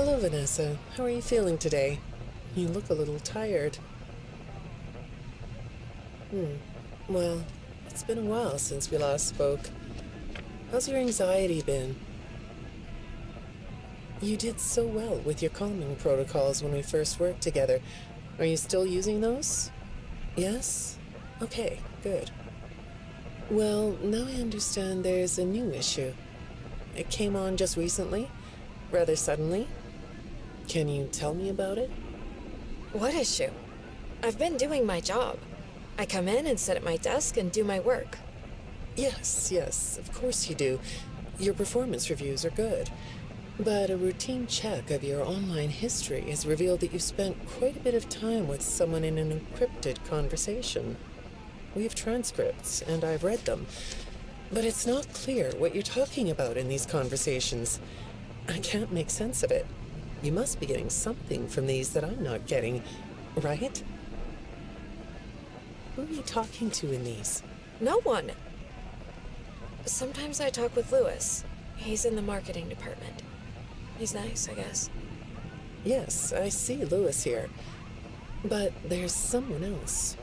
Hello, Vanessa. How are you feeling today? You look a little tired. Well, it's been a while since we last spoke. How's your anxiety been? You did so well with your calming protocols when we first worked together. Are you still using those? Yes? Okay, good. Well, now I understand there's a new issue. It came on just recently? Rather suddenly? Can you tell me about it? What issue? I've been doing my job. I come in and sit at my desk and do my work. Yes, of course you do. Your performance reviews are good. But a routine check of your online history has revealed that you've spent quite a bit of time with someone in an encrypted conversation. We have transcripts, and I've read them. But it's not clear what you're talking about in these conversations. I can't make sense of it. You must be getting something from these that I'm not getting, right? Who are you talking to in these? No one. Sometimes I talk with Lewis. He's in the marketing department. He's nice, I guess. Yes, I see Lewis here. But there's someone else.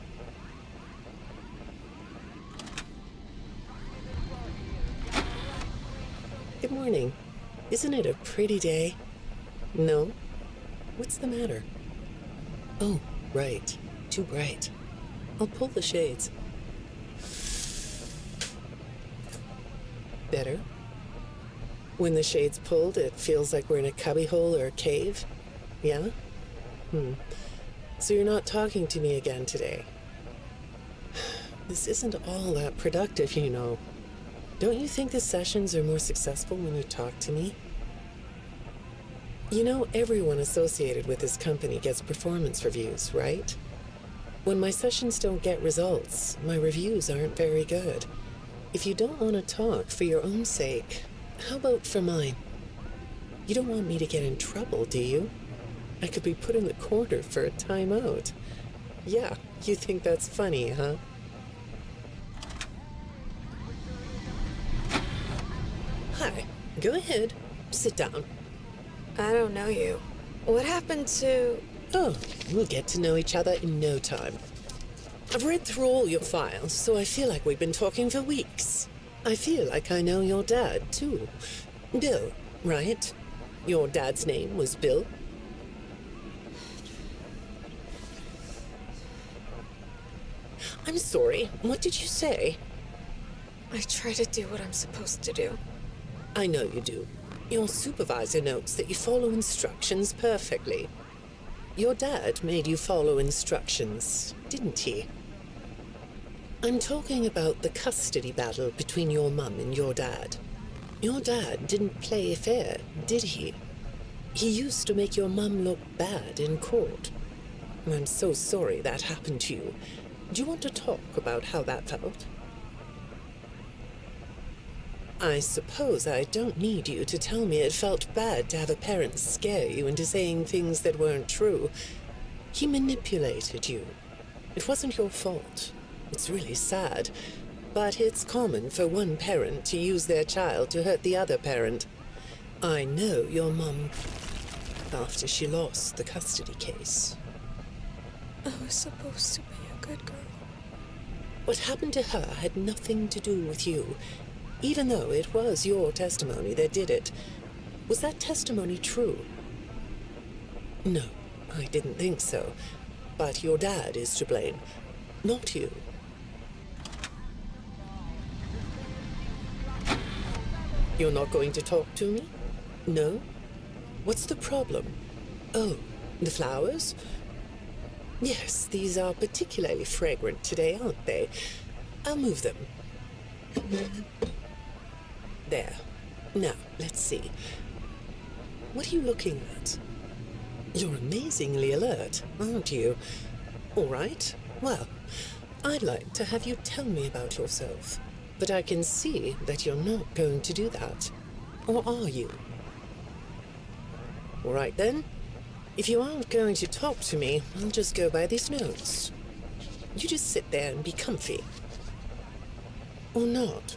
Good morning. Isn't it a pretty day? No? What's the matter? Oh, right. Too bright. I'll pull the shades. Better? When the shade's pulled, it feels like we're in a cubbyhole or a cave? Yeah? So you're not talking to me again today? This isn't all that productive, you know. Don't you think the sessions are more successful when you talk to me? You know, everyone associated with this company gets performance reviews, right? When my sessions don't get results, my reviews aren't very good. If you don't want to talk for your own sake, how about for mine? You don't want me to get in trouble, do you? I could be put in the corner for a timeout. Yeah, you think that's funny, huh? Hi, go ahead. Sit down. I don't know you. What happened to... Oh, we'll get to know each other in no time. I've read through all your files, so I feel like we've been talking for weeks. I feel like I know your dad, too. Bill, right? Your dad's name was Bill? I'm sorry, what did you say? I try to do what I'm supposed to do. I know you do. Your supervisor notes that you follow instructions perfectly. Your dad made you follow instructions, didn't he? I'm talking about the custody battle between your mum and your dad. Your dad didn't play fair, did he? He used to make your mum look bad in court. I'm so sorry that happened to you. Do you want to talk about how that felt? I suppose I don't need you to tell me it felt bad to have a parent scare you into saying things that weren't true. He manipulated you. It wasn't your fault. It's really sad, but it's common for one parent to use their child to hurt the other parent. I know your mum after she lost the custody case. I was supposed to be a good girl. What happened to her had nothing to do with you, even though it was your testimony that did it. Was that testimony true? No, I didn't think so. But your dad is to blame, not you. You're not going to talk to me? No? What's the problem? Oh, the flowers? Yes, these are particularly fragrant today, aren't they? I'll move them. There. Now, let's see. What are you looking at? You're amazingly alert, aren't you? All right. Well, I'd like to have you tell me about yourself. But I can see that you're not going to do that. Or are you? All right, then. If you aren't going to talk to me, I'll just go by these notes. You just sit there and be comfy. Or not.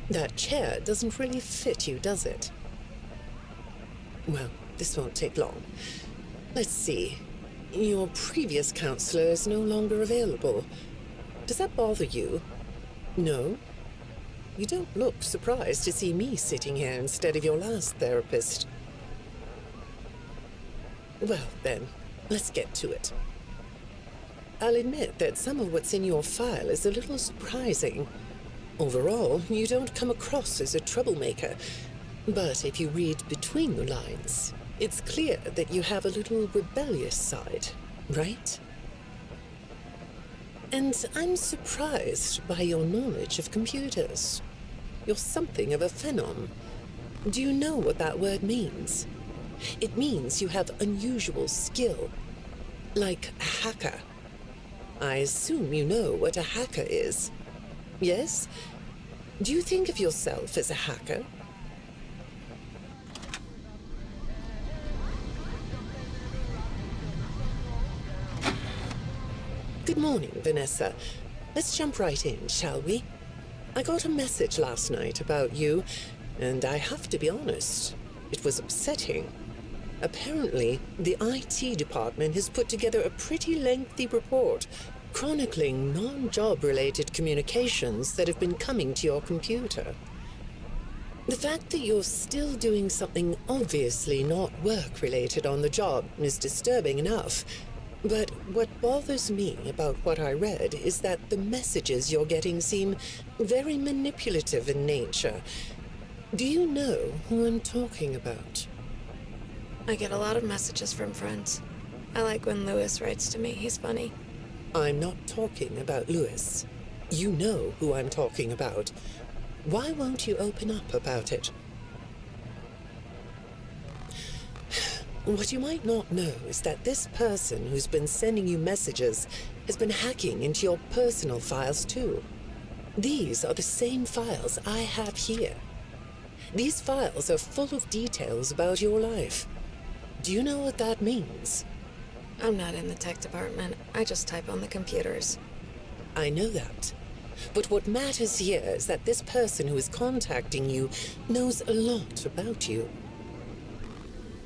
That chair doesn't really fit you, does it? Well, this won't take long. Let's see. Your previous counselor is no longer available. Does that bother you? No? You don't look surprised to see me sitting here instead of your last therapist. Well, then, let's get to it. I'll admit that some of what's in your file is a little surprising. Overall, you don't come across as a troublemaker. But if you read between the lines, it's clear that you have a little rebellious side, right? And I'm surprised by your knowledge of computers. You're something of a phenom. Do you know what that word means? It means you have unusual skill, like a hacker. I assume you know what a hacker is. Yes? Do you think of yourself as a hacker? Good morning, Vanessa. Let's jump right in, shall we? I got a message last night about you, and I have to be honest, it was upsetting. Apparently, the IT department has put together a pretty lengthy report chronicling non-job-related communications that have been coming to your computer. The fact that you're still doing something obviously not work-related on the job is disturbing enough, but what bothers me about what I read is that the messages you're getting seem very manipulative in nature. Do you know who I'm talking about? I get a lot of messages from friends. I like when Lewis writes to me. He's funny. I'm not talking about Lewis. You know who I'm talking about. Why won't you open up about it? What you might not know is that this person who's been sending you messages has been hacking into your personal files too. These are the same files I have here. These files are full of details about your life. Do you know what that means? I'm not in the tech department. I just type on the computers. I know that. But what matters here is that this person who is contacting you knows a lot about you.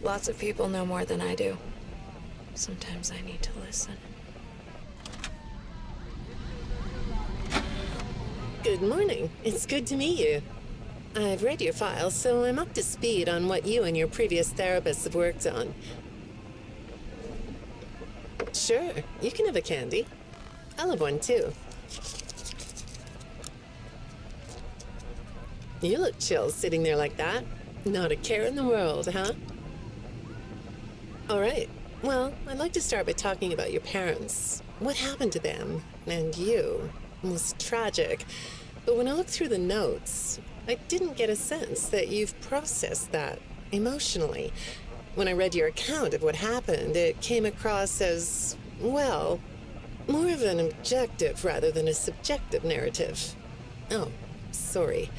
Lots of people know more than I do. Sometimes I need to listen. Good morning. It's good to meet you. I've read your file, so I'm up to speed on what you and your previous therapists have worked on. Sure, you can have a candy. I'll have one too. You look chill sitting there like that. Not a care in the world, huh? All right. Well, I'd like to start by talking about your parents. What happened to them and you? It was tragic. But when I looked through the notes, I didn't get a sense that you've processed that emotionally. When I read your account of what happened, it came across as, well, more of an objective rather than a subjective narrative. Oh, sorry.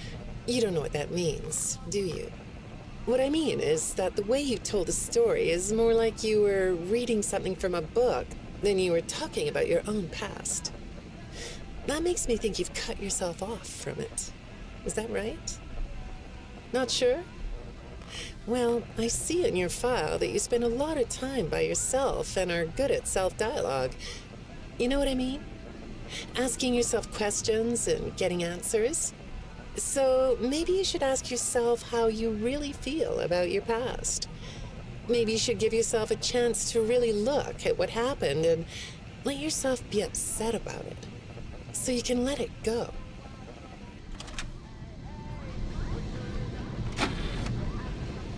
You don't know what that means, do you? What I mean is that the way you told the story is more like you were reading something from a book than you were talking about your own past. That makes me think you've cut yourself off from it. Is that right? Not sure? Well, I see in your file that you spend a lot of time by yourself and are good at self-dialogue. You know what I mean? Asking yourself questions and getting answers. So maybe you should ask yourself how you really feel about your past. Maybe you should give yourself a chance to really look at what happened and let yourself be upset about it, so you can let it go.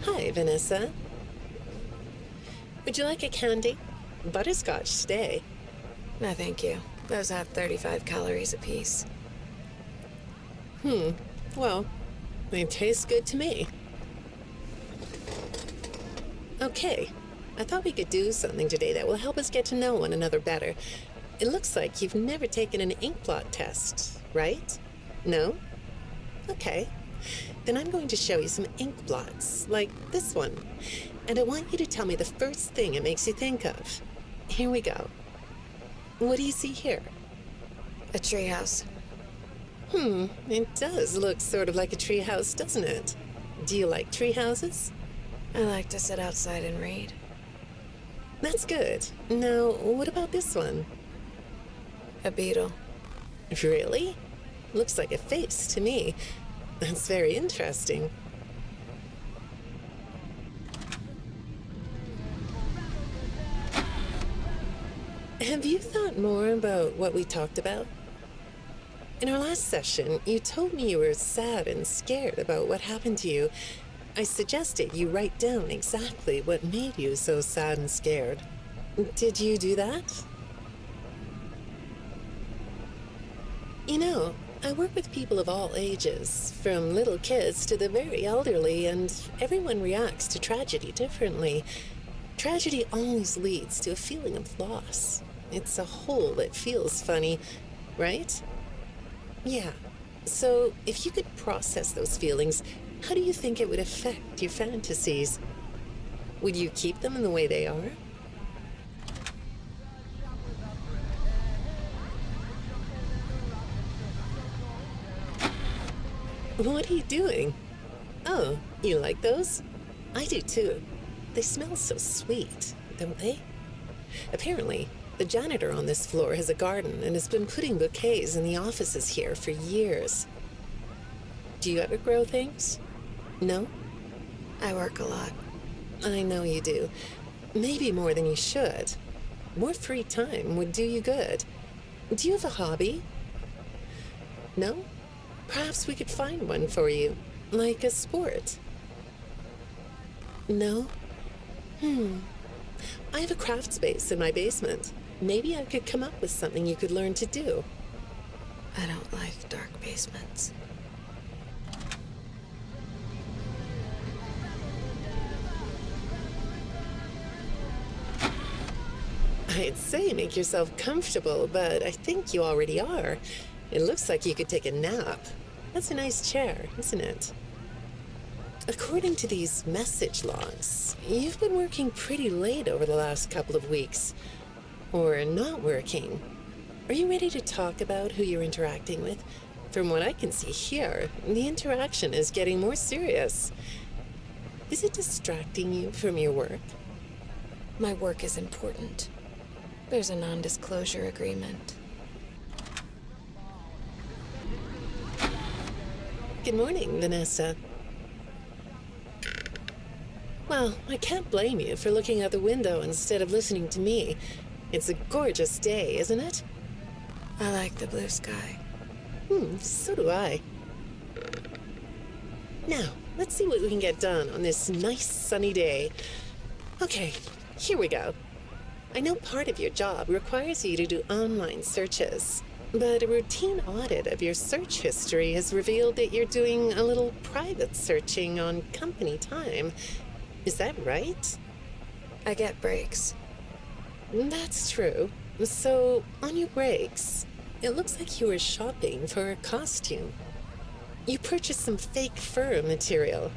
Hi, Vanessa. Would you like a candy? Butterscotch today. No, thank you. Those have 35 calories apiece. Well, they taste good to me. Okay, I thought we could do something today that will help us get to know one another better. It looks like you've never taken an ink blot test, right? No? Okay. Then I'm going to show you some ink blots, like this one. And I want you to tell me the first thing it makes you think of. Here we go. What do you see here? A treehouse. It does look sort of like a treehouse, doesn't it? Do you like treehouses? I like to sit outside and read. That's good. Now, what about this one? A beetle. Really? Looks like a face to me. That's very interesting. Have you thought more about what we talked about? In our last session, you told me you were sad and scared about what happened to you. I suggested you write down exactly what made you so sad and scared. Did you do that? You know, I work with people of all ages, from little kids to the very elderly, and everyone reacts to tragedy differently. Tragedy always leads to a feeling of loss. It's a hole that feels funny, right? Yeah. So, if you could process those feelings, how do you think it would affect your fantasies? Would you keep them in the way they are? What are you doing? Oh, you like those? I do too. They smell so sweet, don't they? Apparently, the janitor on this floor has a garden and has been putting bouquets in the offices here for years. Do you ever grow things? No? I work a lot. I know you do. Maybe more than you should. More free time would do you good. Do you have a hobby? No? Perhaps we could find one for you, like a sport. No? I have a craft space in my basement. Maybe I could come up with something you could learn to do. I don't like dark basements. I'd say make yourself comfortable, but I think you already are. It looks like you could take a nap. That's a nice chair, isn't it? According to these message logs, you've been working pretty late over the last couple of weeks. Or not working. Are you ready to talk about who you're interacting with? From what I can see here, the interaction is getting more serious. Is it distracting you from your work? My work is important. There's a non-disclosure agreement. Good morning, Vanessa. Well, I can't blame you for looking out the window instead of listening to me. It's a gorgeous day, isn't it? I like the blue sky. So do I. Now, let's see what we can get done on this nice sunny day. Okay, here we go. I know part of your job requires you to do online searches, but a routine audit of your search history has revealed that you're doing a little private searching on company time. Is that right? I get breaks. That's true. So, on your breaks, it looks like you were shopping for a costume. You purchased some fake fur material.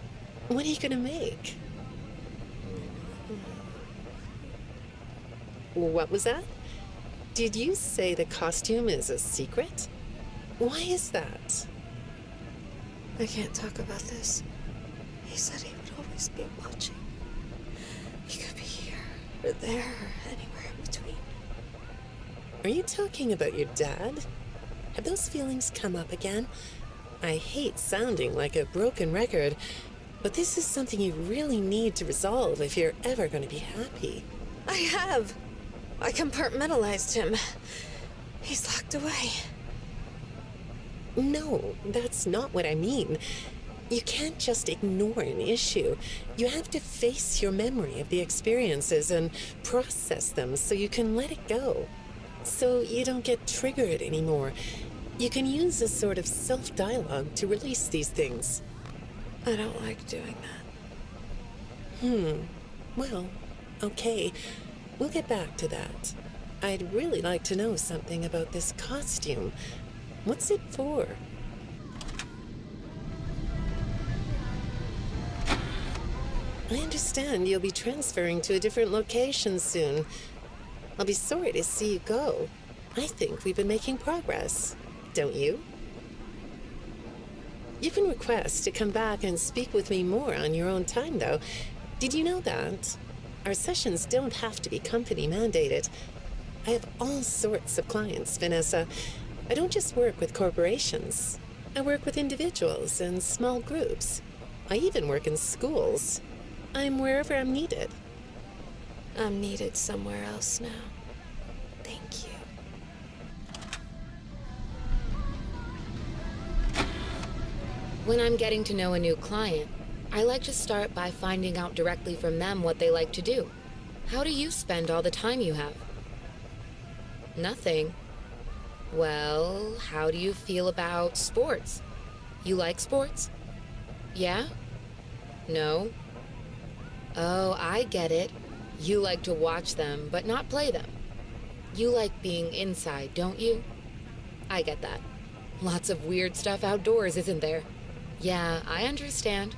What are you gonna make? What was that? Did you say the costume is a secret? Why is that? I can't talk about this. He said he would always be watching. He could be here, or there, or anywhere in between. Are you talking about your dad? Have those feelings come up again? I hate sounding like a broken record, but this is something you really need to resolve if you're ever going to be happy. I have. I compartmentalized him. He's locked away. No, that's not what I mean. You can't just ignore an issue. You have to face your memory of the experiences and process them so you can let it go. So you don't get triggered anymore. You can use a sort of self-dialogue to release these things. I don't like doing that. Well, okay. We'll get back to that. I'd really like to know something about this costume. What's it for? I understand you'll be transferring to a different location soon. I'll be sorry to see you go. I think we've been making progress, don't you? You can request to come back and speak with me more on your own time, though. Did you know that? Our sessions don't have to be company mandated. I have all sorts of clients, Vanessa. I don't just work with corporations. I work with individuals and small groups. I even work in schools. I'm wherever I'm needed. I'm needed somewhere else now. Thank you. When I'm getting to know a new client, I like to start by finding out directly from them what they like to do. How do you spend all the time you have? Nothing. Well, how do you feel about sports? You like sports? Yeah? No? Oh, I get it. You like to watch them, but not play them. You like being inside, don't you? I get that. Lots of weird stuff outdoors, isn't there? Yeah, I understand.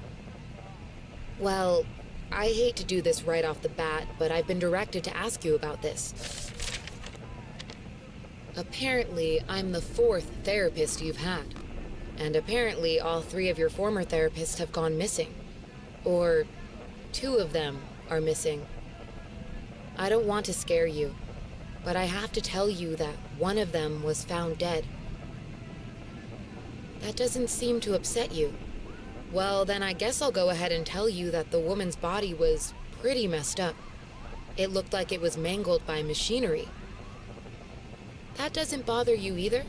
Well, I hate to do this right off the bat, but I've been directed to ask you about this. Apparently, I'm the 4th therapist you've had. And apparently, all 3 of your former therapists have gone missing. Or 2 of them are missing. I don't want to scare you, but I have to tell you that one of them was found dead. That doesn't seem to upset you. Well, then I guess I'll go ahead and tell you that the woman's body was pretty messed up. It looked like it was mangled by machinery. That doesn't bother you either?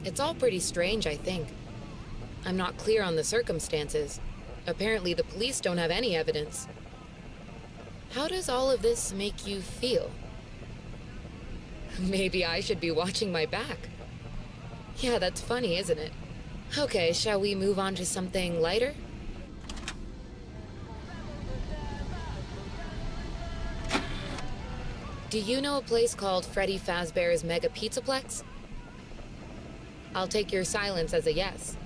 It's all pretty strange, I think. I'm not clear on the circumstances. Apparently the police don't have any evidence. How does all of this make you feel? Maybe I should be watching my back. Yeah, that's funny, isn't it? Okay, shall we move on to something lighter? Do you know a place called Freddy Fazbear's Mega Pizzaplex? I'll take your silence as a yes.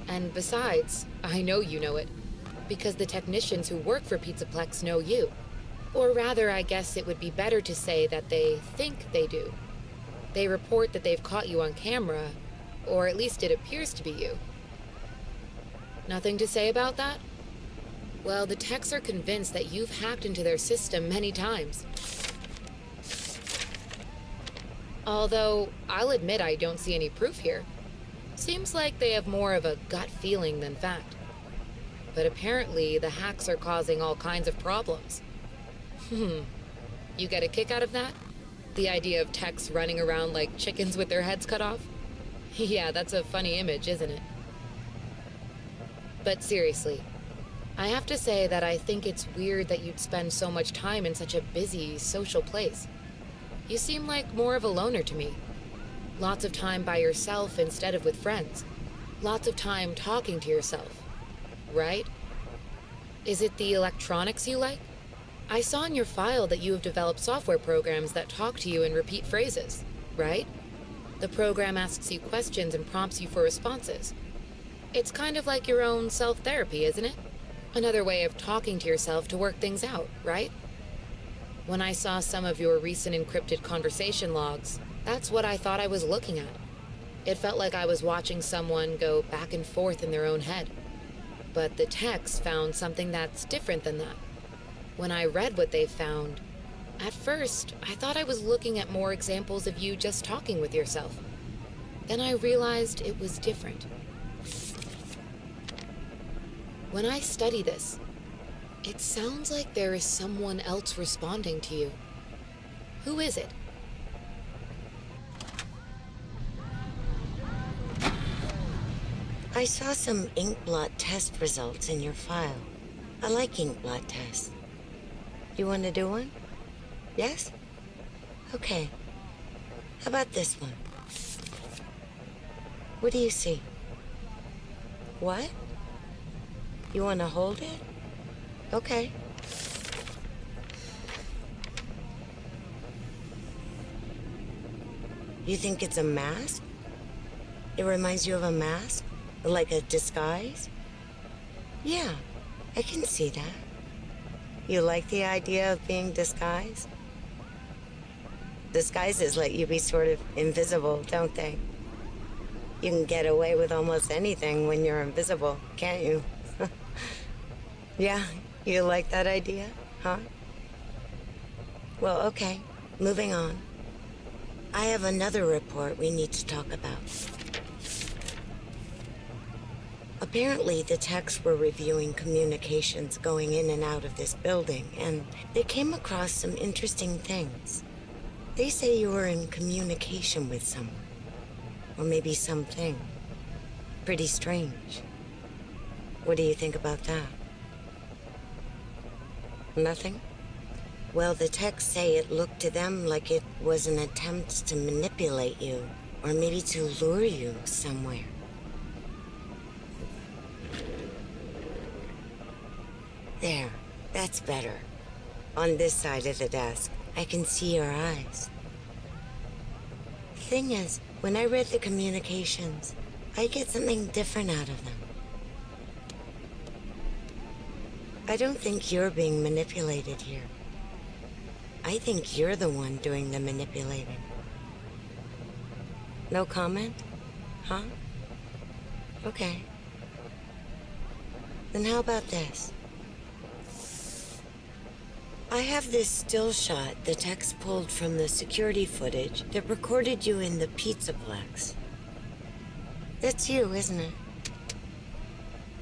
And besides, I know you know it, because the technicians who work for Pizzaplex know you. Or rather, I guess it would be better to say that they think they do. They report that they've caught you on camera, or at least it appears to be you. Nothing to say about that? Well, the techs are convinced that you've hacked into their system many times. Although, I'll admit I don't see any proof here. Seems like they have more of a gut feeling than fact. But apparently, the hacks are causing all kinds of problems. You get a kick out of that? The idea of techs running around like chickens with their heads cut off? Yeah, that's a funny image, isn't it? But seriously, I have to say that I think it's weird that you'd spend so much time in such a busy, social place. You seem like more of a loner to me. Lots of time by yourself instead of with friends. Lots of time talking to yourself. Right? Is it the electronics you like? I saw in your file that you have developed software programs that talk to you in repeat phrases, right? The program asks you questions and prompts you for responses. It's kind of like your own self-therapy, isn't it? Another way of talking to yourself to work things out, right? When I saw some of your recent encrypted conversation logs, that's what I thought I was looking at. It felt like I was watching someone go back and forth in their own head. But the techs found something that's different than that. When I read what they found, at first, I thought I was looking at more examples of you just talking with yourself. Then I realized it was different. When I study this, it sounds like there is someone else responding to you. Who is it? I saw some ink blot test results in your file. I like ink blot tests. You want to do one? Yes? Okay. How about this one? What do you see? What? You want to hold it? Okay. You think it's a mask? It reminds you of a mask? Like a disguise? Yeah, I can see that. You like the idea of being disguised? Disguises let you be sort of invisible, don't they? You can get away with almost anything when you're invisible, can't you? Yeah, you like that idea, huh? Well, okay, moving on. I have another report we need to talk about. Apparently, the techs were reviewing communications going in and out of this building, and they came across some interesting things. They say you were in communication with someone, or maybe something. Pretty strange. What do you think about that? Nothing? Well, the techs say it looked to them like it was an attempt to manipulate you, or maybe to lure you somewhere. There, that's better. On this side of the desk, I can see your eyes. The thing is, when I read the communications, I get something different out of them. I don't think you're being manipulated here. I think you're the one doing the manipulating. No comment? Huh? Okay. Then how about this? I have this still shot the techs pulled from the security footage that recorded you in the Pizzaplex. That's you, isn't it?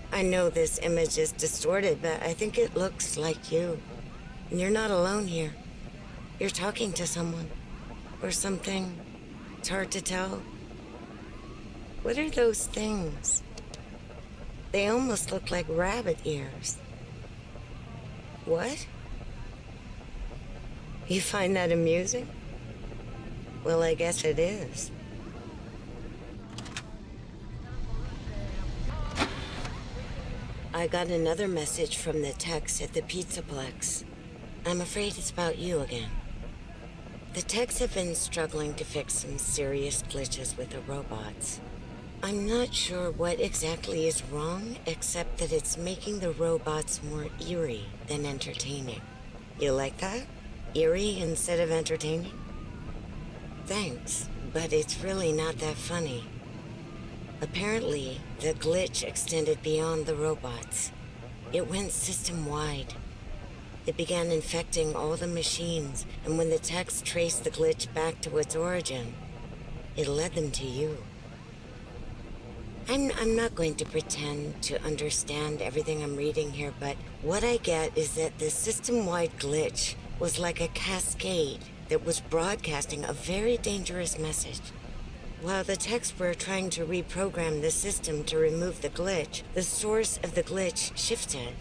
I know this image is distorted, but I think it looks like you. And you're not alone here. You're talking to someone. Or something. It's hard to tell. What are those things? They almost look like rabbit ears. What? You find that amusing? Well, I guess it is. I got another message from the techs at the Pizzaplex. I'm afraid it's about you again. The techs have been struggling to fix some serious glitches with the robots. I'm not sure what exactly is wrong, except that it's making the robots more eerie than entertaining. You like that? Eerie instead of entertaining? Thanks, but it's really not that funny. Apparently, the glitch extended beyond the robots. It went system-wide. It began infecting all the machines, and when the techs traced the glitch back to its origin, it led them to you. I'm not going to pretend to understand everything I'm reading here, but what I get is that the system-wide glitch was like a cascade that was broadcasting a very dangerous message. While the techs were trying to reprogram the system to remove the glitch, the source of the glitch shifted.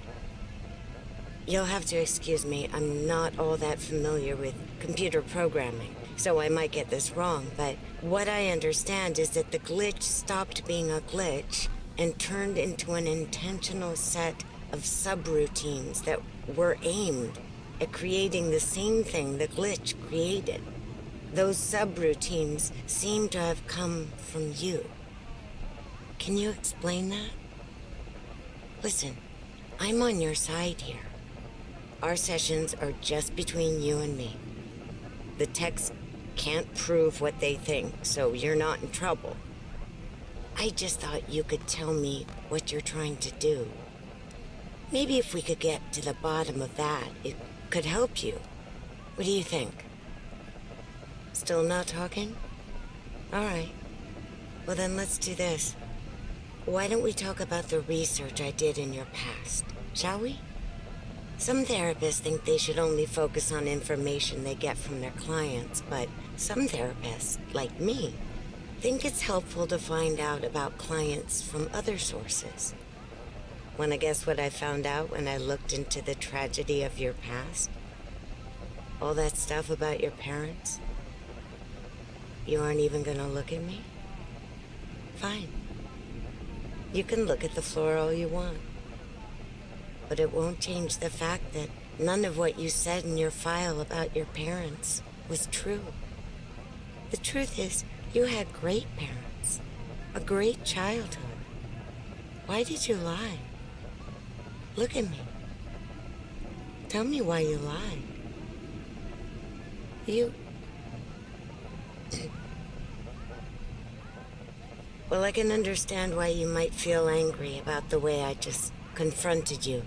You'll have to excuse me, I'm not all that familiar with computer programming, so I might get this wrong, but what I understand is that the glitch stopped being a glitch and turned into an intentional set of subroutines that were aimed at creating the same thing the glitch created. Those subroutines seem to have come from you. Can you explain that? Listen, I'm on your side here. Our sessions are just between you and me. The techs can't prove what they think, so you're not in trouble. I just thought you could tell me what you're trying to do. Maybe if we could get to the bottom of that, it could help you. What do you think? Still not talking? All right. Well, then let's do this. Why don't we talk about the research I did in your past, shall we? Some therapists think they should only focus on information they get from their clients, but some therapists, like me, think it's helpful to find out about clients from other sources. Wanna guess what I found out when I looked into the tragedy of your past? All that stuff about your parents? You aren't even gonna look at me? Fine. You can look at the floor all you want. But it won't change the fact that none of what you said in your file about your parents was true. The truth is, you had great parents, a great childhood. Why did you lie? Look at me. Tell me why you lied. You... Well, I can understand why you might feel angry about the way I just confronted you.